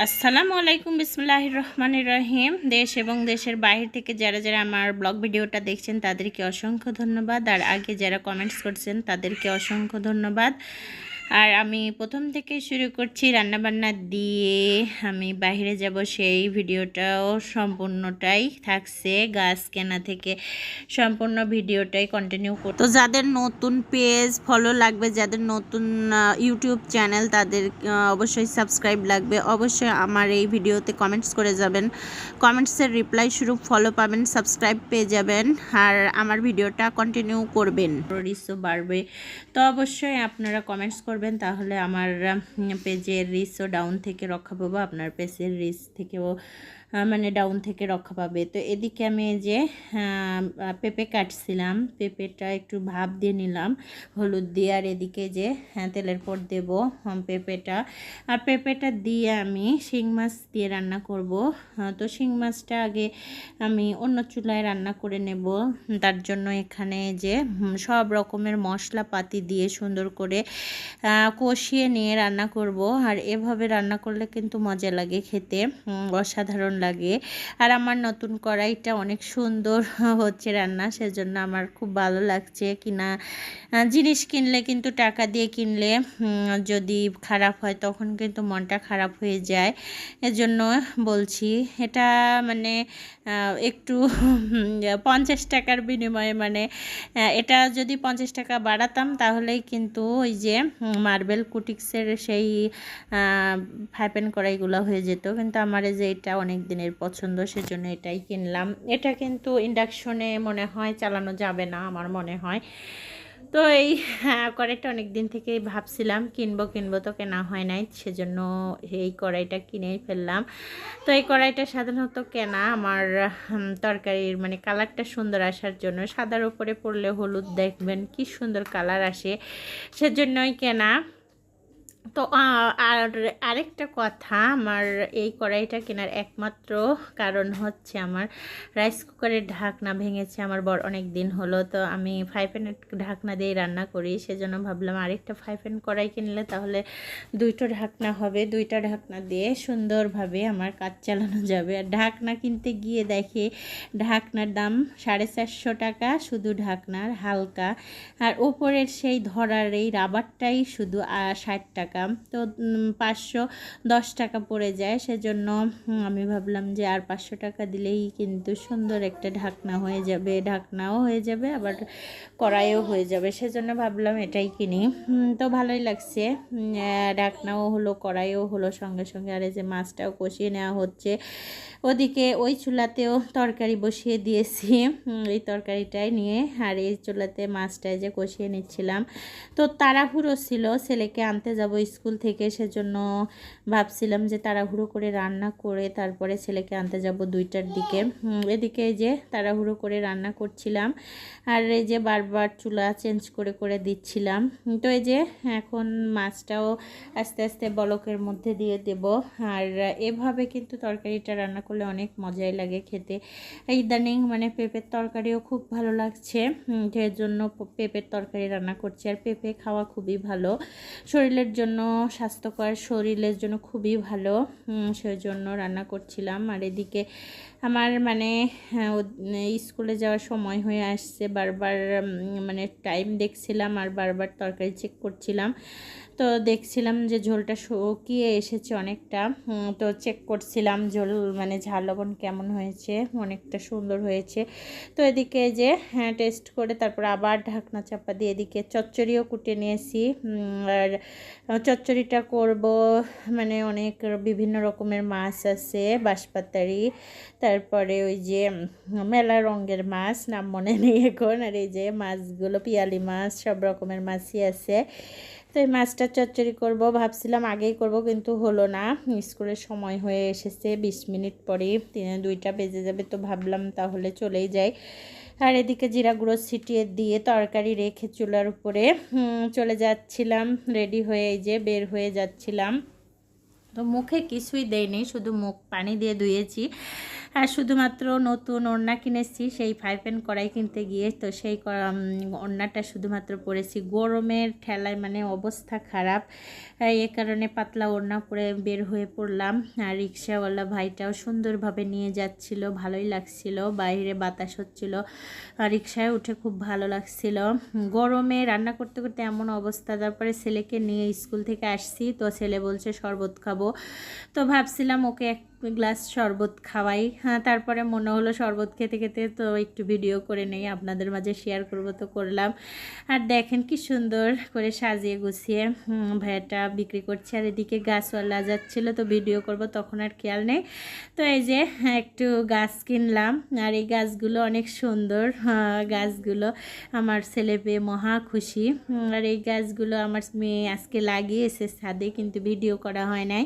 আসসালামু আলাইকুম, বিসমিল্লাহির রহমানির রহিম। দেশ এবং দেশের বাইরে থেকে যারা যারা আমার ব্লগ ভিডিওটা দেখছেন তাদেরকে অসংখ্য ধন্যবাদ, আর আগে যারা কমেন্টস করছেন তাদেরকে অসংখ্য ধন্যবাদ। আর আমি প্রথম থেকে শুরু করছি রান্নাবান্না দিয়ে। আমি বাইরে যাব, সেই ভিডিওটাও সম্পূর্ণটাই থাকছে, গাছ কেনা থেকে সম্পূর্ণ ভিডিওটাই কন্টিনিউ করতে। তো যাদের নতুন পেজ ফলো লাগবে, যাদের নতুন ইউটিউব চ্যানেল, তাদের অবশ্যই সাবস্ক্রাইব লাগবে। অবশ্যই আমার এই ভিডিওতে কমেন্টস করে যাবেন, কমেন্টসের রিপ্লাই স্বরূপ ফলো পাবেন, সাবস্ক্রাইব পেয়ে যাবেন, আর আমার ভিডিওটা কন্টিনিউ করবেন। রিচও বাড়বে, তো অবশ্যই আপনারা কমেন্টস করবেন, তাহলে আমার পেজের রিচও ডাউন থেকে রক্ষা পাবো, আপনার পেজের রিচ থেকেও মানে ডাউন থেকে রক্ষা পাবে। তো এদিকে আমি এই যে পেঁপে কাটছিলাম, পেঁপেটা একটু ভাপ দিয়ে নিলাম হলুদ দিয়ে, আর এদিকে যে তেলের পর দেব পেঁপেটা, আর পেঁপেটা দিয়ে আমি শিং মাছ দিয়ে রান্না করব। তো শিং মাছটা আগে আমি অন্য চুলায় রান্না করে নেব। তার জন্য এখানে যে সব রকমের মশলাপাতি দিয়ে সুন্দর করে কষিয়ে নিয়ে রান্না করব। আর এভাবে রান্না করলে কিন্তু মজা লাগে খেতে, অসাধারণ লাগে। আর আমার নতুন কড়াইটা অনেক সুন্দর হচ্ছে রান্না, সেজন্য আমার খুব ভালো লাগছে। কিনা জিনিস কিনলে কিন্তু টাকা দিয়ে কিনলে যদি খারাপ হয় তখন কিন্তু মনটা খারাপ হয়ে যায়। এজন্য বলছি, এটা মানে একটু 50 টাকার বিনিময়ে, মানে এটা যদি 50 টাকা বাড়াতাম তাহলেই কিন্তু ওই যে মার্বেল কুটিক্সের সেই ফাইপেন কড়াইগুলো হয়ে যেত। কিন্তু আমার এই যে এটা অনেক দিনের পছন্দ, সেজন্য এটাই কিনলাম। এটা কিন্তু ইন্ডাকশনে মনে হয় চালানো যাবে না আমার মনে হয়। তো এই কড়াইটা অনেক দিন থেকেই ভাবছিলাম কিনবো, তো কেনা হয় নাই, সেজন্য এই কড়াইটা কিনেই ফেললাম। তো এই কড়াইটা সাধারণত কেনা আমার তরকারির মানে কালারটা সুন্দর আসার জন্য, সাদার উপরে পড়লে হলুদ দেখবেন কি সুন্দর কালার আসে, সেজন্যই কেনা। তো আর আরেকটা কথা, আমার এই কড়াইটা কেনার একমাত্র কারণ হচ্ছে আমার রাইস কুকারের ঢাকনা ভেঙেছে আমার বড় অনেক দিন হলো। তো আমি ফাইভেনের ঢাকনা দিয়ে রান্না করি, সেজন্য ভাবলাম আরেকটা ফাইভেন কড়াই কিনলে তাহলে দুইটা ঢাকনা হবে, দুইটা ঢাকনা দিয়ে সুন্দরভাবে আমার কাজ চালানো যাবে। আর ঢাকনা কিনতে গিয়ে দেখি ঢাকনার দাম 450 টাকা, শুধু ঢাকনার হালকা, আর ওপরের সেই ধরার এই রাবারটাই শুধু 60 টাকা। তো 510 টাকা পড়ে যায়। সেজন্য আমি ভাবলাম যে আর 500 টাকা দিলেই কিন্তু সুন্দর একটা ঢাকনা হয়ে যাবে, ঢাকনাও হয়ে যাবে আবার কড়াইও হয়ে যাবে, সেজন্য ভাবলাম এটাই কিনি। তো ভালোই লাগছে, ঢাকনাও হলো কড়াইও হলো সঙ্গে সঙ্গে। আর এই যে মাছটাও কষিয়ে নেওয়া হচ্ছে, ওদিকে ওই চুলাতেও তরকারি বসিয়ে দিয়েছি, এই তরকারিটাই নিয়ে, আর এই চুলাতে মাছটাই যে কষিয়ে নিচ্ছিলাম। তো তাড়াহুড়ো ছিল, ছেলেকে আনতে যাব স্কুল থেকে, সেজন্য ভাবছিলাম যে তাড়াহুড়ো করে রান্না করে তারপরে ছেলেকে আনতে যাব 2টার দিকে। এদিকে এই যে তাড়াহুড়ো করে রান্না করছিলাম, আর এই যে বারবার চুলা চেঞ্জ করে করে দিচ্ছিলাম। তো এই যে এখন মাছটাও আস্তে আস্তে বলকের মধ্যে দিয়ে দেব। আর এভাবে কিন্তু তরকারিটা রান্না করলে অনেক মজাই লাগে খেতে। ইদানিং মানে পেঁপের তরকারিও খুব ভালো লাগছে, এর জন্য পেঁপের তরকারি রান্না করছি। আর পেঁপে খাওয়া খুবই ভালো, শরীরের জন্য স্বাস্থ্যকর, শরীরের জন্য খুবই ভালো, সেই জন্য রান্না করছিলাম। আর এদিকে আমার মানে স্কুলে যাওয়ার সময় হয়ে আসছে, বারবার মানে টাইম দেখছিলাম আর বারবার তরকারি চেক করছিলাম। তো দেখছিলাম যে ঝোলটা শুকিয়ে এসেছে অনেকটা, তো চেক করছিলাম ঝোল মানে ঝাল লবণ কেমন হয়েছে, অনেকটা সুন্দর হয়েছে। তো এদিকে যে টেস্ট করে তারপর আবার ঢাকনা চাপা দিয়ে এদিকে চচ্চড়িও কুটে নিয়েছি। আর চচ্চড়িটা করব মানে অনেক বিভিন্ন রকমের মাছ আছে, বাঁশপাতাড়ি, তারপরে ওই যে মেলা রঙের মাছ, নাম মনে নেই এখন। আর এই যে মাছগুলো পিয়ালি মাছ, সব রকমের মাছই আছে। তো এই মাছটা চচ্চড়ি করব, ভাবছিলাম আগেই করব কিন্তু হলো না, স্কুলের সময় হয়ে এসেছে, 20 মিনিট পরেই 2টা বেজে যাবে। তো ভাবলাম তাহলে চলেই যাই। আর এদিকে জিরা গুঁড়ো ছিটিয়ে দিয়ে তরকারি রেখে চুলার উপরে চলে যাচ্ছিলাম, রেডি হয়ে এই যে বের হয়ে যাচ্ছিলাম। তো মুখে কিছুই দেয়নি, শুধু মুখ পানি দিয়ে ধুয়েছি। আর শুধুমাত্র নতুন ওড়না কিনেছি সেই 5 পেন কড়াই কিনতে গিয়ে, তো সেই ওড়নাটা শুধুমাত্র পরেছি, গরমের ঠেলায় মানে অবস্থা খারাপ, এ কারণে পাতলা ওড়না পরে বের হয়ে পড়লাম। আর রিক্সাওয়ালা ভাইটাও সুন্দরভাবে নিয়ে যাচ্ছিল, ভালোই লাগছিল, বাইরে বাতাস হচ্ছিল, আর রিক্সায় উঠে খুব ভালো লাগছিল। গরমে রান্না করতে করতে এমন অবস্থা। তারপরে ছেলেকে নিয়ে স্কুল থেকে আসছি, তো ছেলে বলছে শরবত খাবো, তো ভাবছিলাম ওকে এক গ্লাস শরবত খাওয়াই। হ্যাঁ, তারপরে মনে হলো শরবত খেতে খেতে তো একটু ভিডিও করে নেই, আপনাদের মাঝে শেয়ার করব, তো করলাম। আর দেখেন কি সুন্দর করে সাজিয়ে গুছিয়ে ভাইয়াটা বিক্রি করছে, আর এদিকে গাছওয়ালা যাচ্ছিলো, তো ভিডিও করব তখন আর খেয়াল নেই। তো এই যে একটু গাছ কিনলাম, আর এই গাছগুলো অনেক সুন্দর, গাছগুলো আমার ছেলে পেয়ে মহা খুশি। আর এই গাছগুলো আমার মেয়ে আজকে লাগিয়েছে ছাদে, কিন্তু ভিডিও করা হয় নাই।